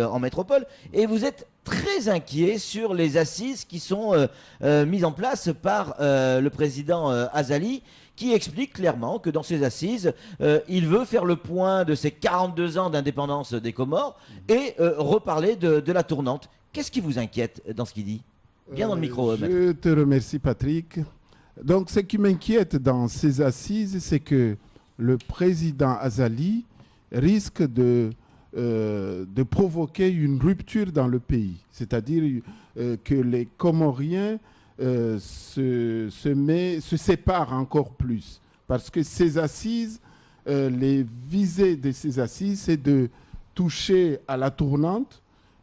en métropole, et vous êtes très inquiet sur les assises qui sont mises en place par le président Azali, qui explique clairement que dans ces assises, il veut faire le point de ces 42 ans d'indépendance des Comores et reparler de la tournante. Qu'est-ce qui vous inquiète dans ce qu'il dit? Bien dans le micro, maître. Je te remercie, Patrick. Donc, ce qui m'inquiète dans ces assises, c'est que le président Azali risque de provoquer une rupture dans le pays. C'est-à-dire que les Comoriens se séparent encore plus. Parce que ces assises, les visées de ces assises, c'est de toucher à la tournante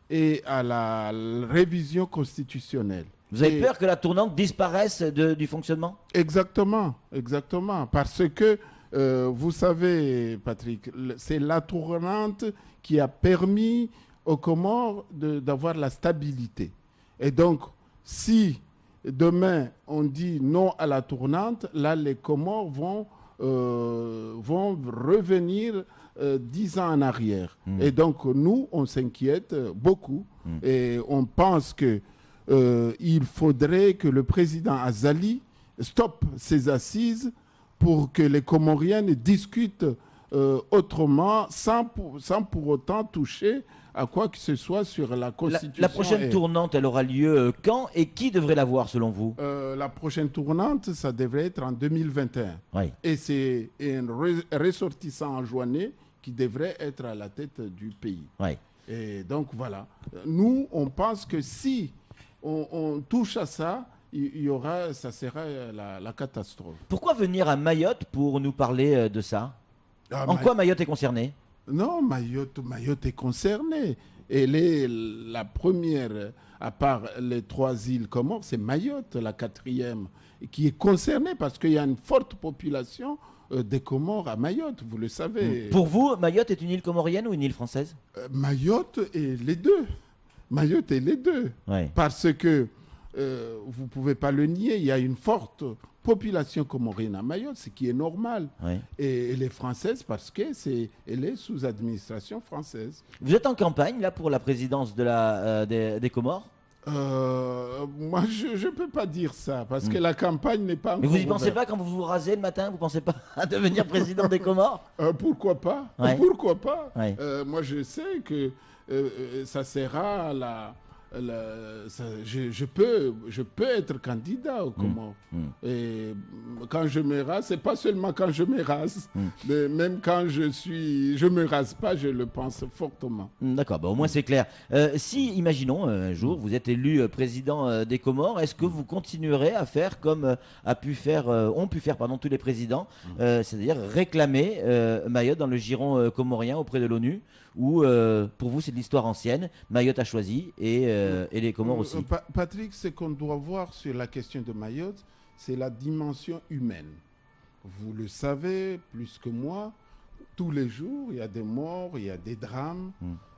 et à la révision constitutionnelle. Vous avez peur que la tournante disparaisse du fonctionnement? Exactement, exactement. Parce que, vous savez, Patrick, c'est la tournante qui a permis aux Comores d'avoir la stabilité. Et donc, si demain on dit non à la tournante, là, les Comores vont revenir 10 ans en arrière. Et donc, nous, on s'inquiète beaucoup et on pense que il faudrait que le président Azali stoppe ces assises pour que les Comoriens discutent autrement, sans pour autant toucher à quoi que ce soit sur la Constitution. La prochaine tournante, elle aura lieu quand et qui devrait la voir selon vous? La prochaine tournante, ça devrait être en 2021. Oui. Et c'est un ressortissant enjoinné qui devrait être à la tête du pays. Oui. Et donc voilà. Nous, on pense que si on touche à ça, ça sera la catastrophe. Pourquoi venir à Mayotte pour nous parler de ça? En quoi Mayotte est concernée? Non, Mayotte est concernée. Elle est la première, à part les 3 îles Comores, c'est Mayotte, la 4e, qui est concernée parce qu'il y a une forte population des Comores à Mayotte, vous le savez. Pour vous, Mayotte est une île comorienne ou une île française? Mayotte est les deux. Mayotte est les deux. Ouais. Parce que, vous ne pouvez pas le nier, il y a une forte population comorienne à Mayotte, ce qui est normal. Ouais. Et elle est française parce qu'elle est sous administration française. Vous êtes en campagne là pour la présidence des Comores? Moi, je ne peux pas dire ça parce que la campagne n'est pas encore Mais vous n'y pensez ouverte. pas quand vous vous rasez le matin? Vous ne pensez pas à devenir président des Comores? Pourquoi pas? Ouais. Pourquoi pas? Ouais. Moi, je sais que ça sera je peux être candidat au Comores. Et quand je me rase, c'est pas seulement quand je me rase, mais même quand je me rase pas, je le pense fortement. D'accord, au moins c'est clair. Si, imaginons, un jour, vous êtes élu président des Comores, est-ce que vous continuerez à faire comme ont pu faire tous les présidents, c'est-à-dire réclamer Mayotte dans le giron comorien auprès de l'ONU, ou pour vous c'est de l'histoire ancienne, Mayotte a choisi et les Comores aussi? Patrick, ce qu'on doit voir sur la question de Mayotte, c'est la dimension humaine. Vous le savez plus que moi, tous les jours, il y a des morts, il y a des drames.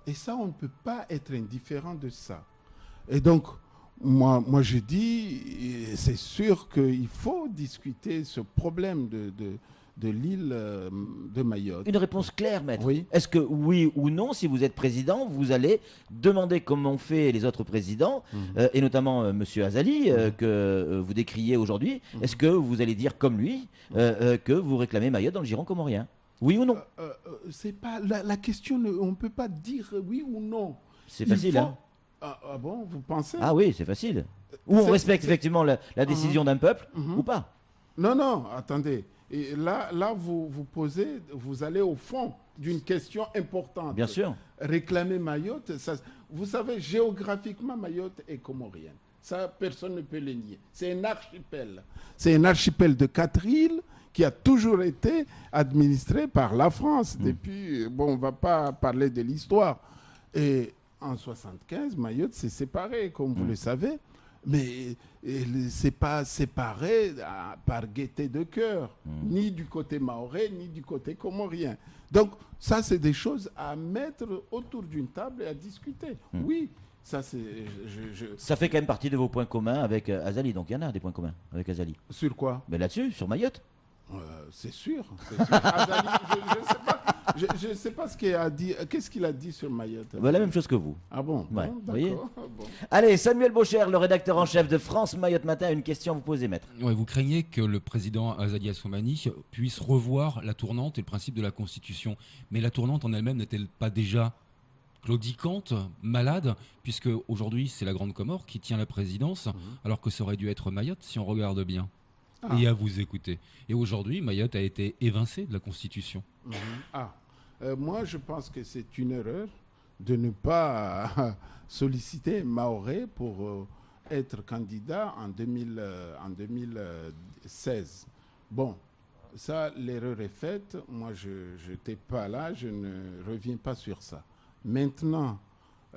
Et ça, on ne peut pas être indifférent de ça. Et donc, moi je dis, c'est sûr qu'il faut discuter ce problème de l'île de Mayotte. Une réponse claire, maître. Oui. Est-ce que oui ou non, si vous êtes président, vous allez demander comme ont fait les autres présidents, et notamment M. Azali, que vous décriez aujourd'hui, est-ce que vous allez dire comme lui que vous réclamez Mayotte dans le giron comorien? Oui ou non? C'est pas la question, on ne peut pas dire oui ou non. C'est facile, hein? Ah bon, vous pensez? Ah oui, c'est facile. Ou on respecte effectivement la décision d'un peuple, ou pas? Non, attendez. Et là vous allez au fond d'une question importante. Bien sûr. Réclamer Mayotte, vous savez, géographiquement, Mayotte est comorienne. Ça, personne ne peut le nier. C'est un archipel. C'est un archipel de 4 îles qui a toujours été administré par la France. Depuis, on ne va pas parler de l'histoire. Et en 1975, Mayotte s'est séparée, comme vous le savez. Mais il ne s'est pas séparé par gaieté de cœur, ni du côté mahorais, ni du côté comorien. Donc, ça, c'est des choses à mettre autour d'une table et à discuter. Oui, ça, c'est... Ça fait quand même partie de vos points communs avec Azali, donc il y en a des points communs avec Azali. Sur quoi? Mais là-dessus, sur Mayotte? C'est sûr. Azali, je ne sais pas. Je ne sais pas ce qu'il a dit. Qu'est-ce qu'il a dit sur Mayotte? La même chose que vous. Ah bon, Ouais, bon, vous voyez. d'accord. Bon. Allez, Samuel Baucher, le rédacteur en chef de France Mayotte Matin, a une question à vous poser, maître. Ouais, vous craignez que le président Azali Assoumani puisse revoir la tournante et le principe de la Constitution. Mais la tournante en elle-même n'est-elle pas déjà claudicante, malade, puisque aujourd'hui c'est la Grande Comore qui tient la présidence, alors que ça aurait dû être Mayotte si on regarde bien. Ah. Et à vous écouter. Et aujourd'hui, Mayotte a été évincée de la Constitution. Moi, je pense que c'est une erreur de ne pas solliciter Mahorais pour être candidat en 2016. Bon, ça, l'erreur est faite. Moi, je n'étais pas là, je ne reviens pas sur ça. Maintenant,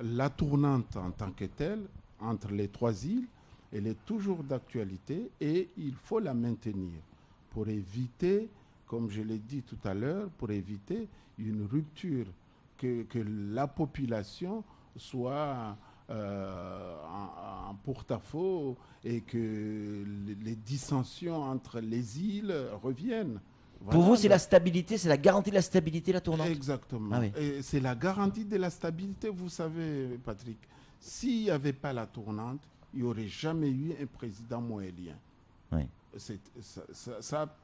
la tournante en tant que telle, entre les trois îles, elle est toujours d'actualité et il faut la maintenir pour éviter, comme je l'ai dit tout à l'heure, pour éviter une rupture, que la population soit en porte-à-faux et que les dissensions entre les îles reviennent. Pour vous, c'est la stabilité, c'est la garantie de la stabilité, la tournante? Exactement. Ah oui. Et c'est la garantie de la stabilité, vous savez, Patrick. S'il n'y avait pas la tournante, il n'y aurait jamais eu un président moélien. Oui. Ça,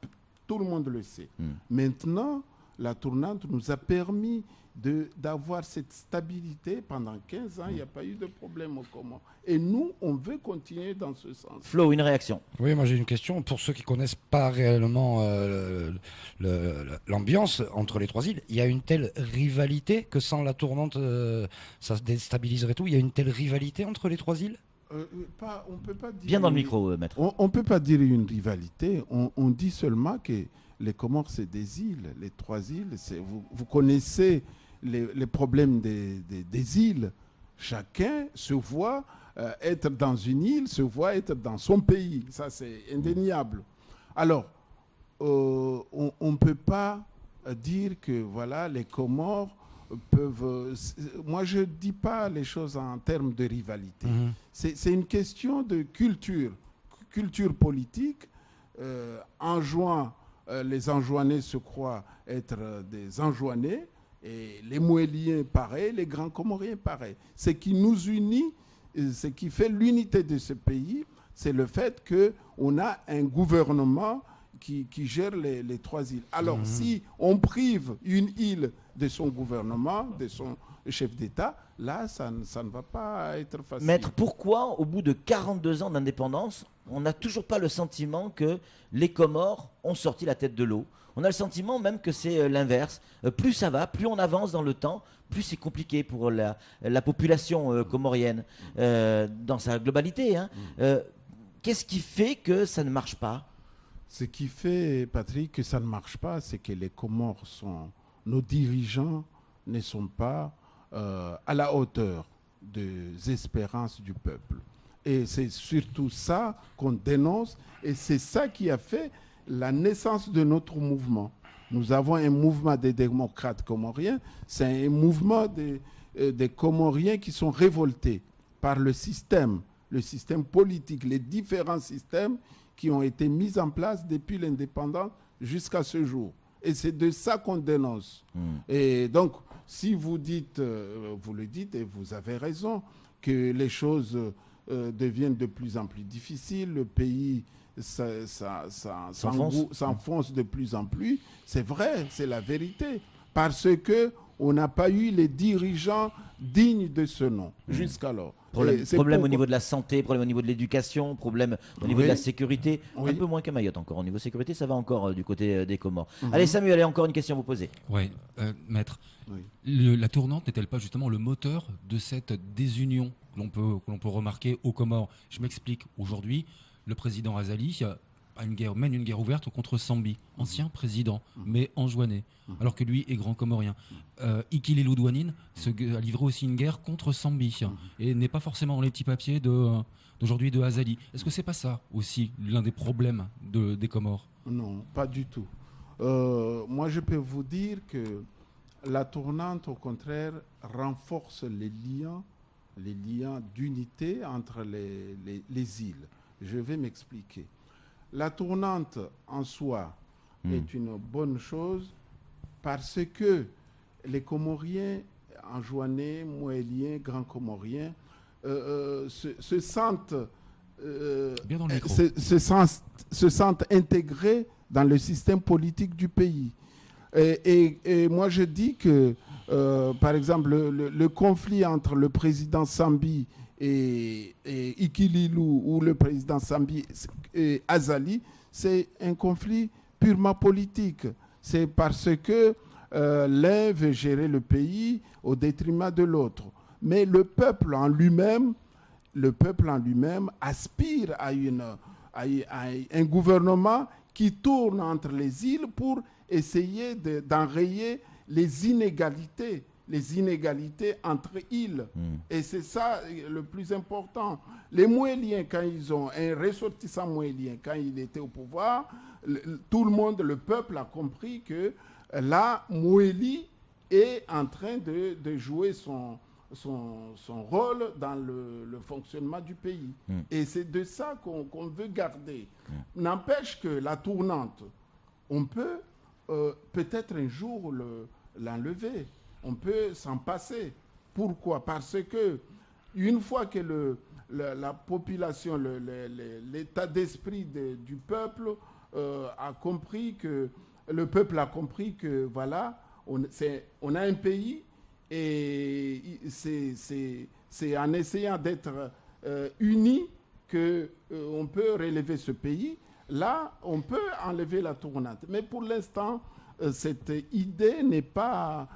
tout le monde le sait. Maintenant, la tournante nous a permis d'avoir cette stabilité pendant 15 ans. Il n'y a pas eu de problème au Comores. Et nous, on veut continuer dans ce sens. Flo, une réaction? Oui, moi j'ai une question. Pour ceux qui ne connaissent pas réellement l'ambiance entre les trois îles, il y a une telle rivalité que sans la tournante, ça se déstabiliserait tout. Il y a une telle rivalité entre les trois îles? On peut pas dire Bien dans le micro, maître. On ne peut pas dire une rivalité. On dit seulement que les Comores, c'est des îles. Les trois îles, vous connaissez les problèmes des îles. Chacun se voit être dans une île, se voit être dans son pays. Ça, c'est indéniable. Alors, on ne peut pas dire que voilà, les Comores peuvent... Moi, je ne dis pas les choses en termes de rivalité. C'est une question de culture politique. Les Anjouanais se croient être des Anjouanais, et les Moéliens pareil, les Grands Comoriens pareil. Ce qui nous unit, ce qui fait l'unité de ce pays, c'est le fait qu'on a un gouvernement qui gère les trois îles. Alors, si on prive une île de son gouvernement, de son chef d'État, là, ça ne va pas être facile. Maître, pourquoi, au bout de 42 ans d'indépendance, on n'a toujours pas le sentiment que les Comores ont sorti la tête de l'eau? On a le sentiment même que c'est l'inverse. Plus ça va, plus on avance dans le temps, plus c'est compliqué pour la population comorienne dans sa globalité. Qu'est-ce qui fait que ça ne marche pas? Ce qui fait, Patrick, que ça ne marche pas, c'est que les Comores nos dirigeants ne sont pas à la hauteur des espérances du peuple. Et c'est surtout ça qu'on dénonce, et c'est ça qui a fait la naissance de notre mouvement. Nous avons un mouvement des démocrates comoriens, c'est un mouvement des Comoriens qui sont révoltés par le système politique, les différents systèmes qui ont été mis en place depuis l'indépendance jusqu'à ce jour. Et c'est de ça qu'on dénonce. Et donc, si vous dites, vous le dites, et vous avez raison, que les choses deviennent de plus en plus difficiles, le pays s'enfonce de plus en plus, c'est vrai, c'est la vérité. Parce qu'on n'a pas eu les dirigeants dignes de ce nom jusqu'alors. Problème au niveau de la santé, problème au niveau de l'éducation, problème au niveau de la sécurité. Un peu moins qu'à Mayotte encore. Au niveau sécurité, ça va encore du côté des Comores. Allez Samuel, allez, encore une question à vous poser. Oui, maître. La tournante n'est-elle pas justement le moteur de cette désunion que l'on peut remarquer aux Comores? Je m'explique. Aujourd'hui, le président Azali mène une guerre ouverte contre Sambi, ancien président, mais enjouané, alors que lui est grand comorien. Ikile Loudouanine a livré aussi une guerre contre Sambi, et n'est pas forcément dans les petits papiers d'aujourd'hui de Azali. Est-ce que c'est pas ça aussi l'un des problèmes des Comores? Non, pas du tout. Moi, je peux vous dire que la tournante, au contraire, renforce les liens d'unité entre les îles. Je vais m'expliquer. La tournante en soi est une bonne chose parce que les Comoriens, Anjouanais, Moéliens, Grands Comoriens, se sentent Bien dans le micro. se sentent intégrés dans le système politique du pays. Et moi, je dis que, par exemple, le conflit entre le président Sambi et Ikililou, ou le président Sambi et Azali, c'est un conflit purement politique. C'est parce que l'un veut gérer le pays au détriment de l'autre. Mais le peuple en lui-même aspire à un gouvernement qui tourne entre les îles pour essayer d'enrayer les inégalités entre îles. Et c'est ça le plus important. Les Moéliens, quand ils ont un ressortissant moélien, quand il était au pouvoir, tout le monde, le peuple a compris que la Moélie est en train de jouer son rôle dans le fonctionnement du pays. Et c'est de ça qu'on veut garder. N'empêche que la tournante, on peut peut-être un jour l'enlever. On peut s'en passer. Pourquoi? Parce que une fois que la population, l'état d'esprit du peuple a compris que voilà, on a un pays, et c'est en essayant d'être unis qu'on peut relever ce pays. Là, on peut enlever la tournante. Mais pour l'instant, cette idée n'est pas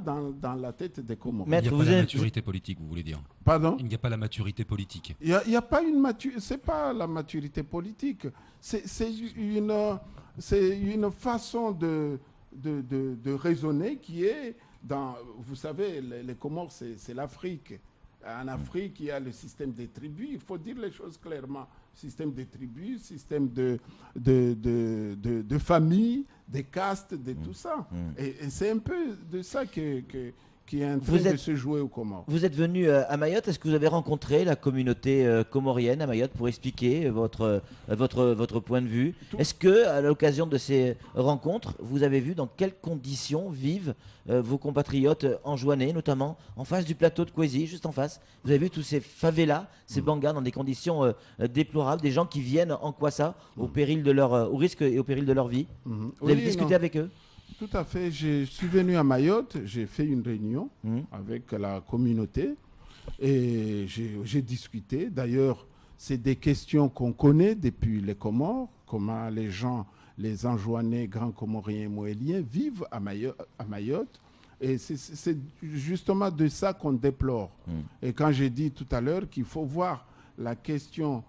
dans la tête des Comoriens. Il n'y a pas la maturité politique, vous voulez dire? Pardon? Il n'y a pas la maturité politique. Il n'y a pas une maturité. C'est pas la maturité politique. C'est une façon de raisonner qui est dans. Vous savez, les Comores, c'est l'Afrique. En Afrique, il y a le système des tribus. Il faut dire les choses clairement. Système des tribus, système de famille, des castes, de tout ça. Et c'est un peu de ça qui est en train de se jouer aux Comores. Vous êtes venu à Mayotte. Est-ce que vous avez rencontré la communauté comorienne à Mayotte pour expliquer votre point de vue? Est-ce que, à l'occasion de ces rencontres, vous avez vu dans quelles conditions vivent vos compatriotes anjouanais, notamment en face du plateau de Kwezi, juste en face? Vous avez vu tous ces favelas, ces bangas dans des conditions déplorables, des gens qui viennent en Kwassa au risque et au péril de leur vie. Vous avez discuté avec eux? Tout à fait. Je suis venu à Mayotte, j'ai fait une réunion avec la communauté et j'ai discuté. D'ailleurs, c'est des questions qu'on connaît depuis les Comores, comment les gens, les Anjouanais, Grands Comoriens et Moéliens vivent à Mayotte. Et c'est justement de ça qu'on déplore. Et quand j'ai dit tout à l'heure qu'il faut voir la question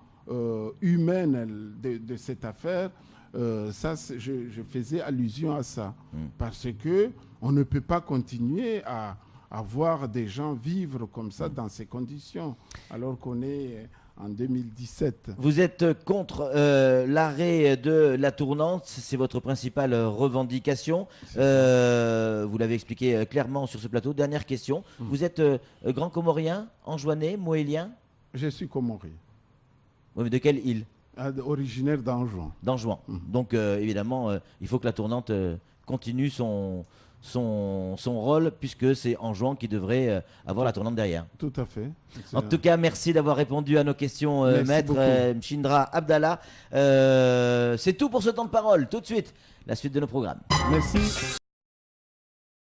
humaine de cette affaire, je faisais allusion à ça. Parce que on ne peut pas continuer à voir des gens vivre comme ça dans ces conditions, alors qu'on est en 2017. Vous êtes contre l'arrêt de la tournante, c'est votre principale revendication. Vous l'avez expliqué clairement sur ce plateau. Dernière question, vous êtes Grand Comorien, Anjouanais, Moélien? Je suis Comorien. Oui, mais de quelle île? Originaire d'Anjouan. D'Anjouan. Donc évidemment, il faut que la tournante continue son rôle, puisque c'est Anjouan qui devrait avoir la tournante derrière. Tout à fait. En tout cas, merci d'avoir répondu à nos questions, maître Mchindra Abdallah. C'est tout pour ce temps de parole. Tout de suite, la suite de nos programmes. Merci.